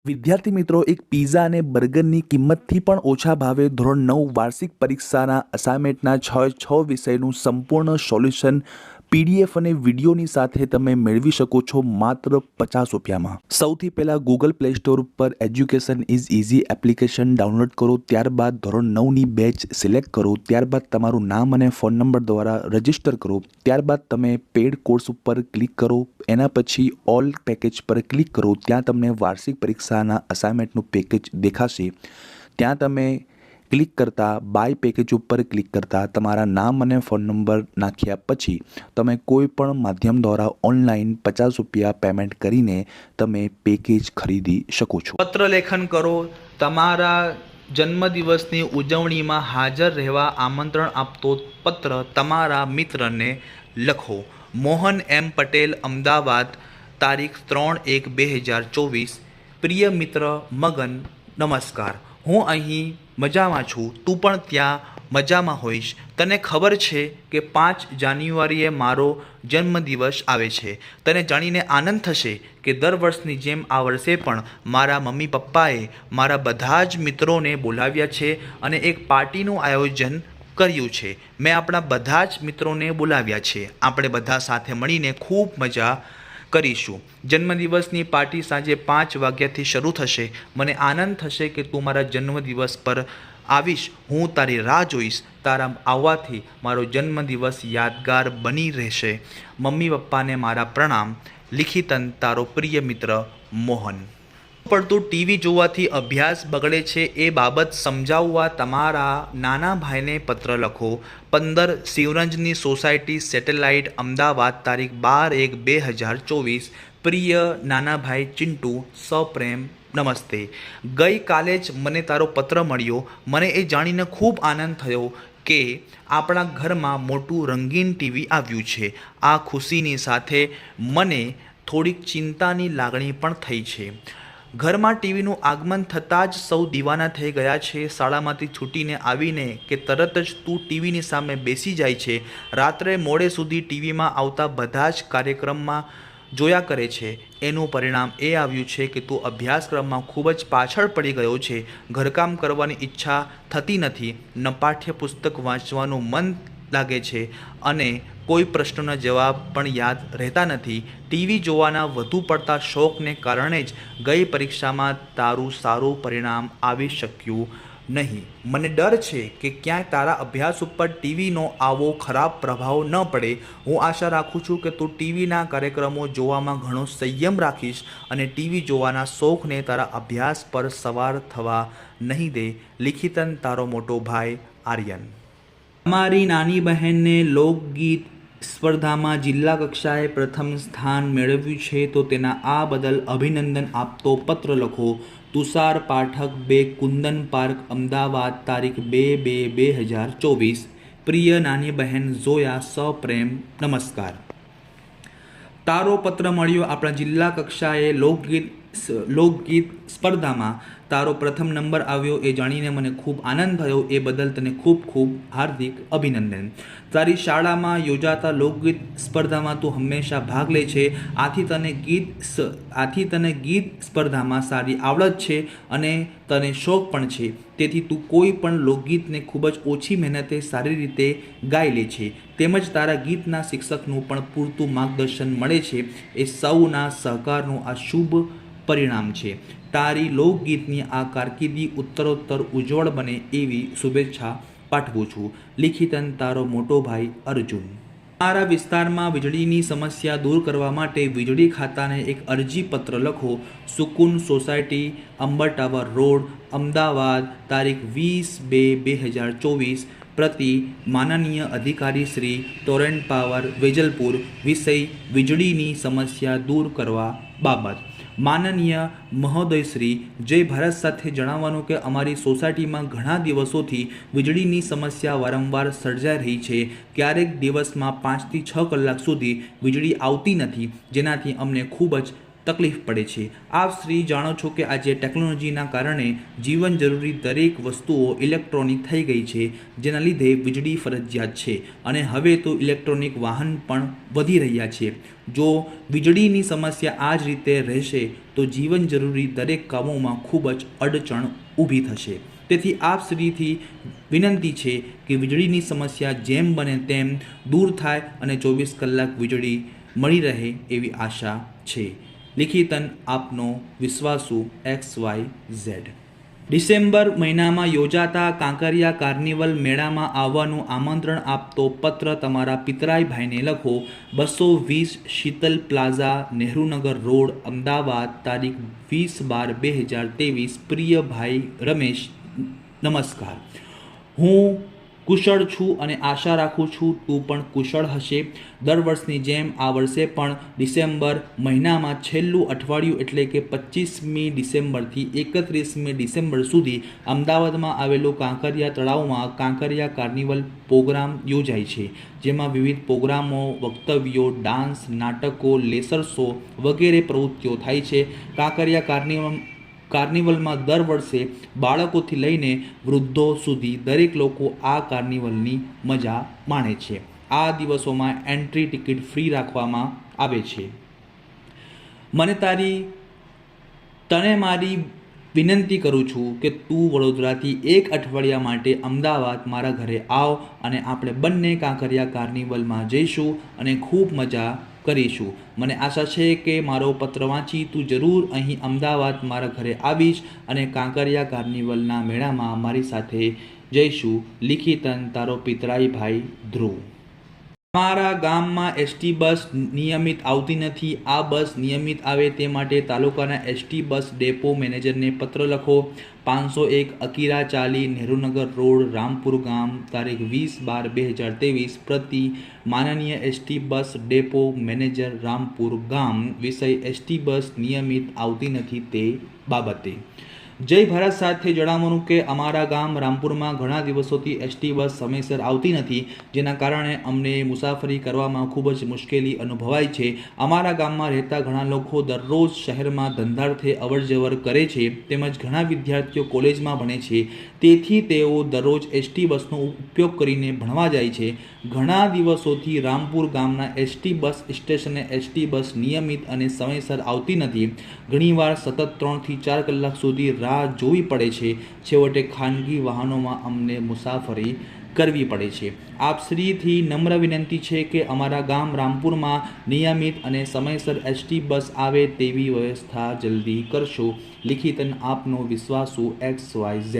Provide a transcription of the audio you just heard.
વિદ્યાર્થી મિત્રો, એક પિઝા અને બર્ગરની કિંમતથી પણ ઓછા ભાવે ધોરણ 9 વાર્ષિક પરીક્ષાના અસાઇનમેન્ટના છ વિષયનું સંપૂર્ણ સોલ્યુશન પીડીએફ અને વિડીયોની સાથે તમે મેળવી શકો છો માત્ર 50 રૂપિયામાં। સૌથી પહેલાં ગૂગલ પ્લે સ્ટોર પર education is easy application download કરો, ત્યારબાદ ધોરણ 9ની બેચ સિલેક્ટ કરો, ત્યારબાદ તમારું નામ અને ફોન નંબર દ્વારા રજિસ્ટર કરો, ત્યારબાદ તમે પેડ કોર્સ ઉપર ક્લિક કરો, એના પછી ઓલ પેકેજ પર ક્લિક કરો, ત્યાં તમને વાર્ષિક પરીક્ષાના અસાઇનમેન્ટનું પેકેજ દેખાશે। ત્યાં તમે ક્લિક કરતાં બાય પેકેજ ઉપર ક્લિક કરતાં તમારા નામ અને ફોન નંબર નાખ્યા પછી તમે કોઈ પણ માધ્યમ દ્વારા ઓનલાઈન 50 રૂપિયા પેમેન્ટ કરીને તમે પેકેજ ખરીદી શકો છો। પત્ર લેખન કરો, તમારા જન્મદિવસની ઉજવણીમાં હાજર રહેવા આમંત્રણ આપતો પત્ર તમારા મિત્રને લખો। મોહન એમ પટેલ, અમદાવાદ, તારીખ 3/1/2024। પ્રિય મિત્ર મગન, નમસ્કાર। હું અહીં મજામાં છું, તું પણ ત્યાં મજામાં હોઈશ। તને ખબર છે કે 5 જાન્યુઆરીએ મારો જન્મદિવસ આવે છે। તને જાણીને આનંદ થશે કે દર વર્ષની જેમ આ વર્ષે પણ મારા મમ્મી પપ્પાએ મારા બધા જ મિત્રોને બોલાવ્યા છે અને એક પાર્ટીનું આયોજન કર્યું છે। મેં આપણા બધા જ મિત્રોને બોલાવ્યા છે। આપણે બધા સાથે મળીને ખૂબ મજા કરીશું। જન્મદિવસની પાર્ટી સાંજે 5 વાગ્યાથી શરૂ થશે। મને આનંદ થશે કે તું મારા જન્મદિવસ પર આવીશ। હું તારી રાહ જોઈશ। તારા આવવાથી મારો જન્મદિવસ યાદગાર બની રહેશે। મમ્મી પપ્પાને મારા પ્રણામ। લિખિતન, તારો પ્રિય મિત્ર મોહન। પડતું ટીવી જોવાથી અભ્યાસ બગડે છે એ બાબત સમજાવવા તમારા નાના ભાઈને પત્ર લખો। 15 શિવરંજની સોસાયટી, સેટેલાઇટ, અમદાવાદ, તારીખ 12/1/2024। પ્રિય નાના ભાઈ ચિંટુ, સપ્રેમ નમસ્તે। ગઈકાલે જ મને તારો પત્ર મળ્યો। મને એ જાણીને ખૂબ આનંદ થયો કે આપણા ઘરમાં મોટું રંગીન ટીવી આવ્યું છે। આ ખુશીની સાથે મને થોડીક ચિંતાની લાગણી પણ થઈ છે। ઘરમાં ટીવીનું આગમન થતાં જ સૌ દીવાના થઈ ગયા છે। શાળામાંથી છૂટીને આવીને કે તરત જ તું ટીવીની સામે બેસી જાય છે। રાત્રે મોડે સુધી ટીવીમાં આવતા બધા જ કાર્યક્રમમાં જોયા કરે છે। એનું પરિણામ એ આવ્યું છે કે તું અભ્યાસક્રમમાં ખૂબ જ પાછળ પડી ગયો છે। ઘરકામ કરવાની ઈચ્છા થતી નથી, ન પાઠ્યપુસ્તક વાંચવાનું મન લાગે છે અને કોઈ પ્રશ્નોના જવાબ પણ યાદ રહેતા નથી। ટીવી જોવાના વધુ પડતા શોખને કારણે જ ગઈ પરીક્ષામાં તારું સારું પરિણામ આવી શક્યું નહીં। મને ડર છે કે ક્યાંય તારા અભ્યાસ ઉપર ટીવીનો આવો ખરાબ પ્રભાવ ન પડે। હું આશા રાખું છું કે તું ટીવીના કાર્યક્રમો જોવામાં ઘણો સંયમ રાખીશ અને ટીવી જોવાના શોખને તારા અભ્યાસ પર સવાર થવા નહીં દે। લિખિતન, તારો મોટો ભાઈ આર્યન। તમારી નાની બહેનને લોકગીત સ્પર્ધામાં જિલ્લા કક્ષાએ પ્રથમ સ્થાન મેળવ્યું છે તો તેના આ બદલ અભિનંદન આપતો પત્ર લખો। તુષાર પાઠક, 2 કુંદન પાર્ક, અમદાવાદ, તારીખ 2/2/2024। પ્રિય નાની બહેન ઝોયા, સપ્રેમ નમસ્કાર। તારો પત્ર મળ્યો। આપણા જિલ્લા કક્ષાએ લોકગીત સ્પર્ધામાં તારો પ્રથમ નંબર આવ્યો એ જાણીને મને ખૂબ આનંદ થયો। એ બદલ તને ખૂબ ખૂબ હાર્દિક અભિનંદન। તારી શાળામાં યોજાતા લોકગીત સ્પર્ધામાં તું હંમેશા ભાગ લે છે। આથી તને ગીત સ્પર્ધામાં સારી આવડત છે અને તને શોખ પણ છે। તેથી તું કોઈ પણ લોકગીતને ખૂબ જ ઓછી મહેનતે સારી રીતે ગાઈ લે છે। તેમજ તારા ગીતના શિક્ષકનું પણ પૂરતું માર્ગદર્શન મળે છે। એ સૌના સહકારનું આ શુભ પરિણામ છે। તારી લોકગીતની આ કારકિર્દી ઉત્તરોત્તર ઉજ્જવળ બને એવી શુભેચ્છા પાઠવું છું। લિખિતન, તારો મોટો ભાઈ અર્જુન। તમારા વિસ્તારમાં વીજળીની સમસ્યા દૂર કરવા માટે વીજળી ખાતાને એક અરજી પત્ર લખો। Sukoon society, Ambar tower road, Ahmedabad, તારીખ 20/2/2024। પ્રતિ માનનીય અધિકારી શ્રી, ટોરેન્ટ પાવર, વેજલપુર। વિષય: વીજળીની સમસ્યા દૂર કરવા બાબત। માનનીય મહોદયશ્રી, જય ભારત સાથે જણાવવાનું કે અમારી સોસાયટીમાં ઘણા દિવસોથી વીજળીની સમસ્યા વારંવાર સર્જાઈ રહી છે। ક્યારેક દિવસમાં 5 થી 6 કલાક સુધી વીજળી આવતી નથી, જેનાથી અમને ખૂબ જ તકલીફ પડે છે. આપ શ્રી જાણો છો કે આજે ટેકનોલોજીના કારણે જીવન જરૂરી દરેક વસ્તુઓ ઇલેક્ટ્રોનિક થઈ ગઈ છે, જેના લીધે વીજળી ફરજિયાત છે અને હવે તો ઇલેક્ટ્રોનિક વાહન પણ વધી રહ્યા છે. જો વીજળીની સમસ્યા આ જ રીતે રહેશે તો જીવન જરૂરી દરેક કામોમાં ખૂબ જ અડચણ ઊભી થશે. તેથી આપ શ્રીથી વિનંતી છે કે વીજળીની સમસ્યા જેમ બને તેમ દૂર થાય અને 24 કલાક વીજળી મળી રહે એવી આશા છે. લિખિતન આપનો વિશ્વાસુ XYZ. ડિસેમ્બર મહિનામાં યોજાતા કાંકરિયા કાર્નિવલ મેળામાં આવવાનું આમંત્રણ આપતો પત્ર તમારા પિતરાઈ ભાઈને લખો. 220 શીતલ પ્લાઝા, નહેરુનગર રોડ, અમદાવાદ, તારીખ 20/12/2023. પ્રિય ભાઈ રમેશ, નમસ્કાર. હું કુશળ છું અને આશા રાખું છું તું પણ કુશળ હશે. દર વર્ષની જેમ આ વર્ષે પણ ડિસેમ્બર મહિનામાં છેલ્લું અઠવાડિયું એટલે કે 25મી ડિસેમ્બરથી 31મી ડિસેમ્બર સુધી અમદાવાદમાં આવેલું કાંકરિયા તળાવમાં કાંકરિયા કાર્નિવલ પ્રોગ્રામ યોજાય છે, જેમાં વિવિધ પ્રોગ્રામો, વક્તવ્યો, ડાન્સ, નાટકો, લેસર શો વગેરે પ્રવૃત્તિઓ થાય છે. કાંકરિયા કાર્નિવલમાં દર વર્ષે બાળકોથી લઈને વૃદ્ધો સુધી દરેક લોકો આ કાર્નિવલની મજા માણે છે. આ દિવસોમાં એન્ટ્રી ટિકિટ ફ્રી રાખવામાં આવે છે. તને મારી વિનંતી કરું છું કે તું વડોદરાથી એક અઠવાડિયા માટે અમદાવાદ મારા ઘરે આવ અને આપણે બંને કાંકરિયા કાર્નિવલમાં જઈશું અને ખૂબ મજા કરીશું. મને આશા છે કે મારો પત્ર વાંચી તું જરૂર અહીં અમદાવાદ મારા ઘરે આવીશ અને કાંકરિયા કાર્નિવલના મેળામાં મારી સાથે જઈશું. લિખિતન તારો પિતરાઈ ભાઈ ધ્રુવ. અમારા ગામમાં એસટી બસ નિયમિત આવતી નથી. આ બસ નિયમિત આવે તે માટે તાલુકાના એસટી બસ ડેપો મેનેજરને પત્ર લખો. 501 અકીરા ચાલી, નહેરુનગર રોડ, રામપુર ગામ, તારીખ 20/12/2023. પ્રતિ માનનીય ST bus depot manager, Rampur ગામ. વિષય: એસટી બસ નિયમિત આવતી નથી તે બાબતે. જય ભારત સાથે જણાવવાનું કે અમારા ગામ રામપુરમાં ઘણા દિવસોથી એસટી બસ સમયસર આવતી નથી, જેના કારણે અમને મુસાફરી કરવામાં ખૂબ જ મુશ્કેલી અનુભવાય છે. અમારા ગામમાં રહેતા ઘણા લોકો દરરોજ શહેરમાં ધંધાર્થે અવરજવર કરે છે, તેમજ ઘણા વિદ્યાર્થીઓ કોલેજમાં ભણે છે, તેથી તેઓ દરરોજ એસટી બસનો ઉપયોગ કરીને ભણવા જાય છે. ઘણા દિવસોથી રામપુર ગામના એસટી બસ સ્ટેશને એસટી બસ નિયમિત અને સમયસર આવતી નથી. ઘણીવાર સતત 3 થી 4 કલાક સુધી રાહ જોવી પડે છે. છેવટે ખાનગી વાહનોમાં અમને મુસાફરી કરવી પડે છે. આપશ્રીથી નમ્ર વિનંતી છે કે અમારા ગામ રામપુરમાં નિયમિત અને સમયસર એસટી બસ આવે તેવી વ્યવસ્થા જલ્દી કરશો. લિખિતન આપનો વિશ્વાસુ XYZ.